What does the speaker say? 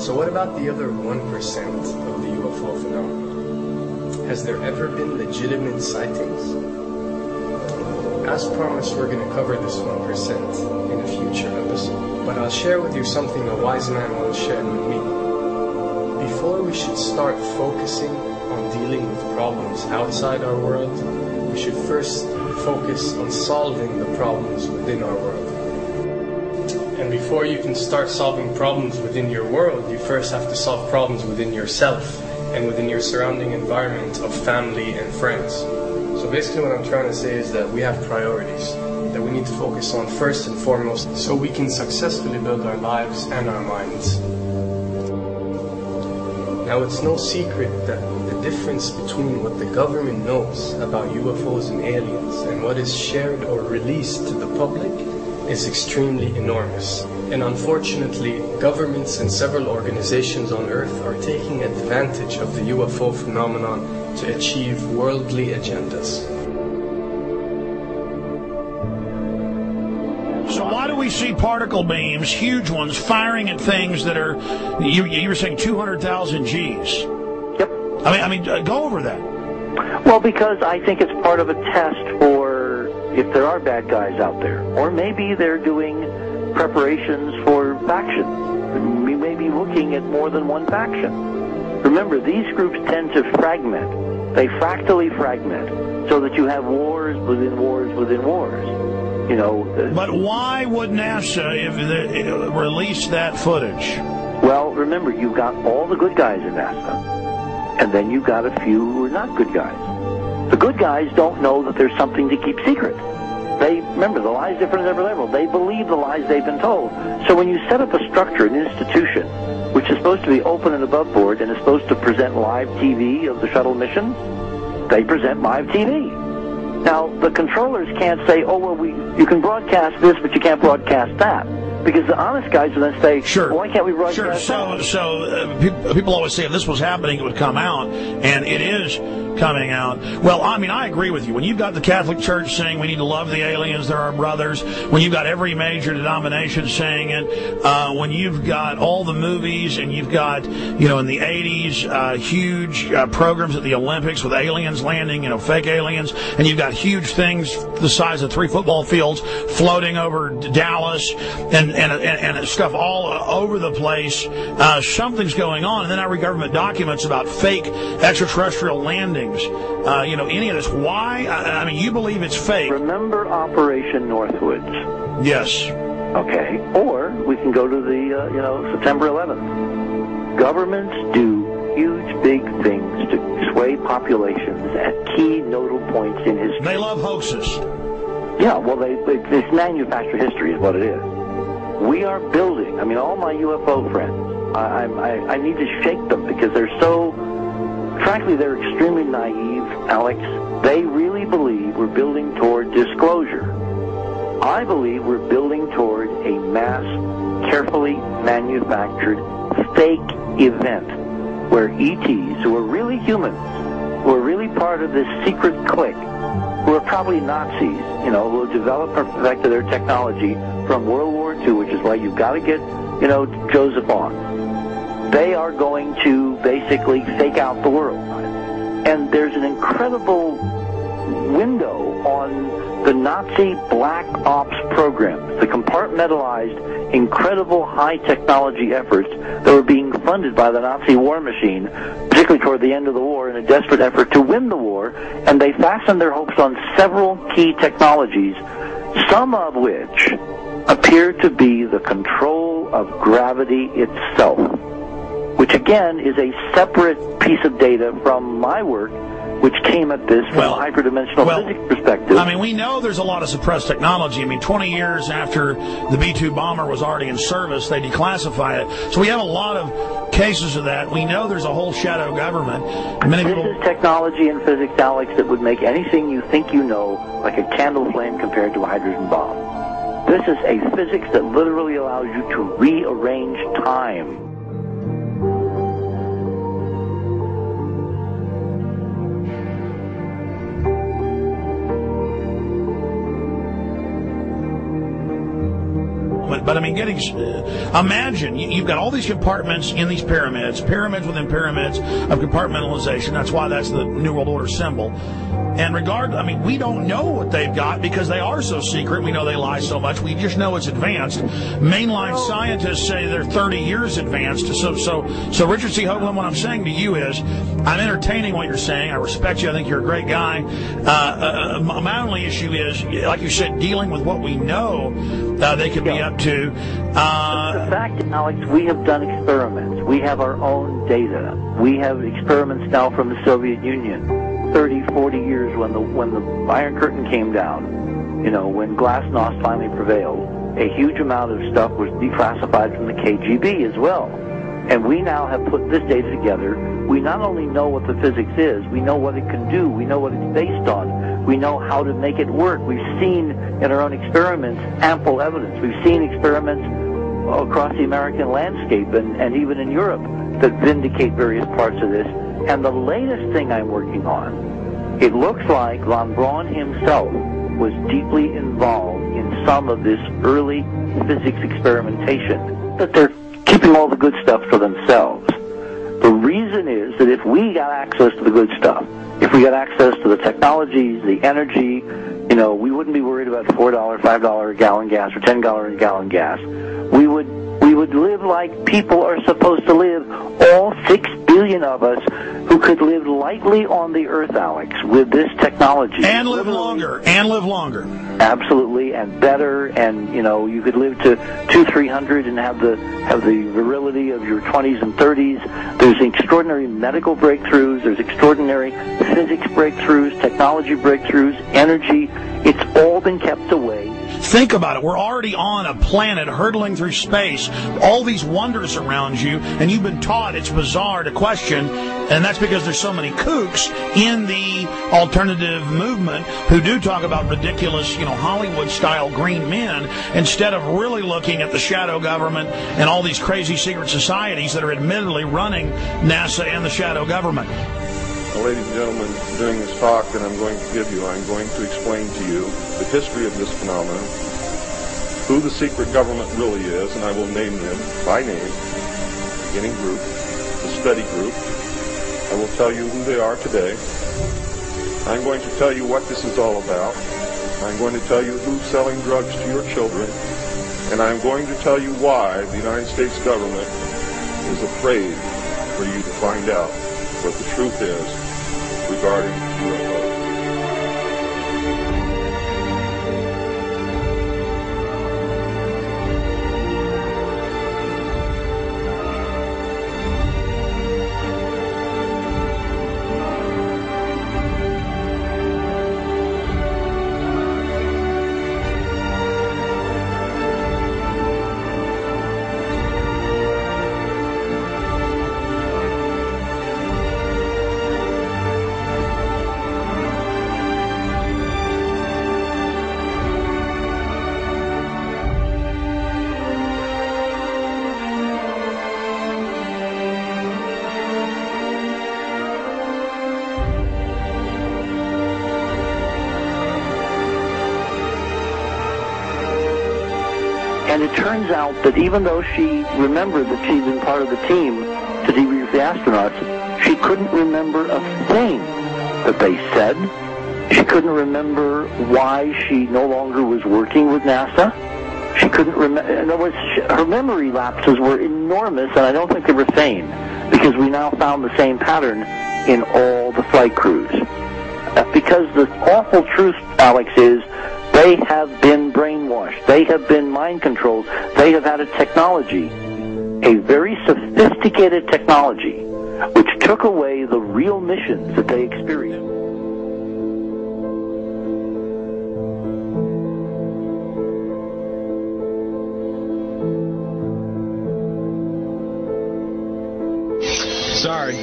So what about the other 1% of the UFO phenomenon? Has there ever been legitimate sightings? As promised, we're going to cover this 1% in a future episode. But I'll share with you something a wise man once shared with me. Before we should start focusing on dealing with problems outside our world, we should first focus on solving the problems within our world. And before you can start solving problems within your world, you first have to solve problems within yourself and within your surrounding environment of family and friends. So basically what I'm trying to say is that we have priorities that we need to focus on first and foremost so we can successfully build our lives and our minds. Now, it's no secret that the difference between what the government knows about UFOs and aliens and what is shared or released to the public is extremely enormous. And unfortunately, governments and several organizations on Earth are taking advantage of the UFO phenomenon to achieve worldly agendas. So why do we see particle beams, huge ones, firing at things that are, you were saying 200,000 Gs? Yep. I mean, go over that. Well, because I think it's part of a test for if there are bad guys out there. Or maybe they're doing preparations for faction. We may be looking at more than one faction. Remember, these groups tend to fragment. They fractally fragment so that you have wars within wars within wars. You know. But why would NASA release that footage? Well, remember, you've got all the good guys in NASA, and then you've got a few who are not good guys. The good guys don't know that there's something to keep secret. Remember, the lie's different at every level. They believe the lies they've been told. So when you set up a structure, an institution, which is supposed to be open and above board and is supposed to present live TV of the shuttle mission, they present live TV. Now, the controllers can't say, oh, well, you can broadcast this, but you can't broadcast that. Because the honest guys will then say, sure. Well, why can't we broadcast that? So people always say if this was happening, it would come out, and it is coming out. Well, I mean, I agree with you. When you've got the Catholic Church saying we need to love the aliens, they're our brothers, when you've got every major denomination saying it, when you've got all the movies, and you've got, you know, in the 80s, huge programs at the Olympics with aliens landing, you know, fake aliens, and you've got huge things the size of 3 football fields floating over Dallas, and stuff all over the place. Something's going on, and then I read government documents about fake extraterrestrial landings. You know, any of this. Why? I mean, you believe it's fake. Remember Operation Northwoods? Yes. Okay. Or we can go to the, September 11th. Governments do huge, big things to sway populations at key nodal points in history. They love hoaxes. Yeah, well, it's manufactured history is what it is. We are building, I mean, all my UFO friends, I need to shake them because they're so, frankly, they're extremely naive, Alex. They really believe we're building toward disclosure. I believe we're building toward a mass, carefully manufactured, fake event where ETs, who are really humans, who are really part of this secret clique, who are probably Nazis, who have developed and perfected their technology from World War II, which is why you've got to get, Joseph on. They are going to basically fake out the world. And there's an incredible window on the Nazi black ops programs, the compartmentalized, incredible high technology efforts that were being funded by the Nazi war machine, particularly toward the end of the war, in a desperate effort to win the war, and they fastened their hopes on several key technologies, some of which appear to be the control of gravity itself, which again is a separate piece of data from my work, which came at this from a hyperdimensional physics perspective. I mean, we know there's a lot of suppressed technology. I mean, 20 years after the B-2 bomber was already in service, they declassify it. So we have a lot of cases of that. We know there's a whole shadow government. This is technology and physics, Alex, that would make anything you think you know like a candle flame compared to a hydrogen bomb. This is a physics that literally allows you to rearrange time. experiment. But I mean, imagine you've got all these compartments in these pyramids within pyramids of compartmentalization. That's why that's the New World Order symbol. And we don't know what they've got because they are so secret. We know they lie so much. We just know it's advanced. Mainline scientists say they're 30 years advanced. So Richard C. Hoagland, what I'm saying to you is, I'm entertaining what you're saying. I respect you. I think you're a great guy. My only issue is, like you said, dealing with what we know they could be up to. The fact, Alex, we have done experiments. We have our own data. We have experiments now from the Soviet Union. 30, 40 years when the Iron Curtain came down, when Glasnost finally prevailed, a huge amount of stuff was declassified from the KGB as well. And we now have put this data together. We not only know what the physics is, we know what it can do, we know what it's based on, we know how to make it work. We've seen in our own experiments ample evidence. We've seen experiments across the American landscape and even in Europe that vindicate various parts of this. And the latest thing I'm working on, it looks like von Braun himself was deeply involved in some of this early physics experimentation, but they're keeping all the good stuff for themselves. The reason is that if we got access to the good stuff, if we got access to the technologies, the energy, we wouldn't be worried about $4, $5 a gallon gas or $10 a gallon gas. We would live like people are supposed to live, all 6 billion of us who could live lightly on the earth, Alex, with this technology. And live longer. Absolutely, and better, and you could live to 200-300 and have the virility of your 20s and 30s. There's extraordinary medical breakthroughs, there's extraordinary physics breakthroughs, technology breakthroughs, energy. It's all been kept away. Think about it. We're already on a planet hurtling through space, all these wonders around you, and you've been taught it's bizarre to question, and that's because there's so many kooks in the alternative movement who do talk about ridiculous, Hollywood-style green men, instead of really looking at the shadow government and all these crazy secret societies that are admittedly running NASA and the shadow government. Well, ladies and gentlemen, during this talk that I'm going to give you, I'm going to explain to you the history of this phenomenon, who the secret government really is, and I will name them by name, beginning group, the study group. I will tell you who they are today. I'm going to tell you what this is all about. I'm going to tell you who's selling drugs to your children, and I'm going to tell you why the United States government is afraid for you to find out what the truth is regarding UFOs. And it turns out that even though she remembered that she'd been part of the team to debrief the astronauts, she couldn't remember a thing that they said. She couldn't remember why she no longer was working with NASA. She couldn't remember. In other words, her memory lapses were enormous, and I don't think they were sane, because we now found the same pattern in all the flight crews. Because the awful truth, Alex, is they have been brainwashed. They have been mind controlled. They have had a technology, a very sophisticated technology, which took away the real missions that they experienced. Sorry.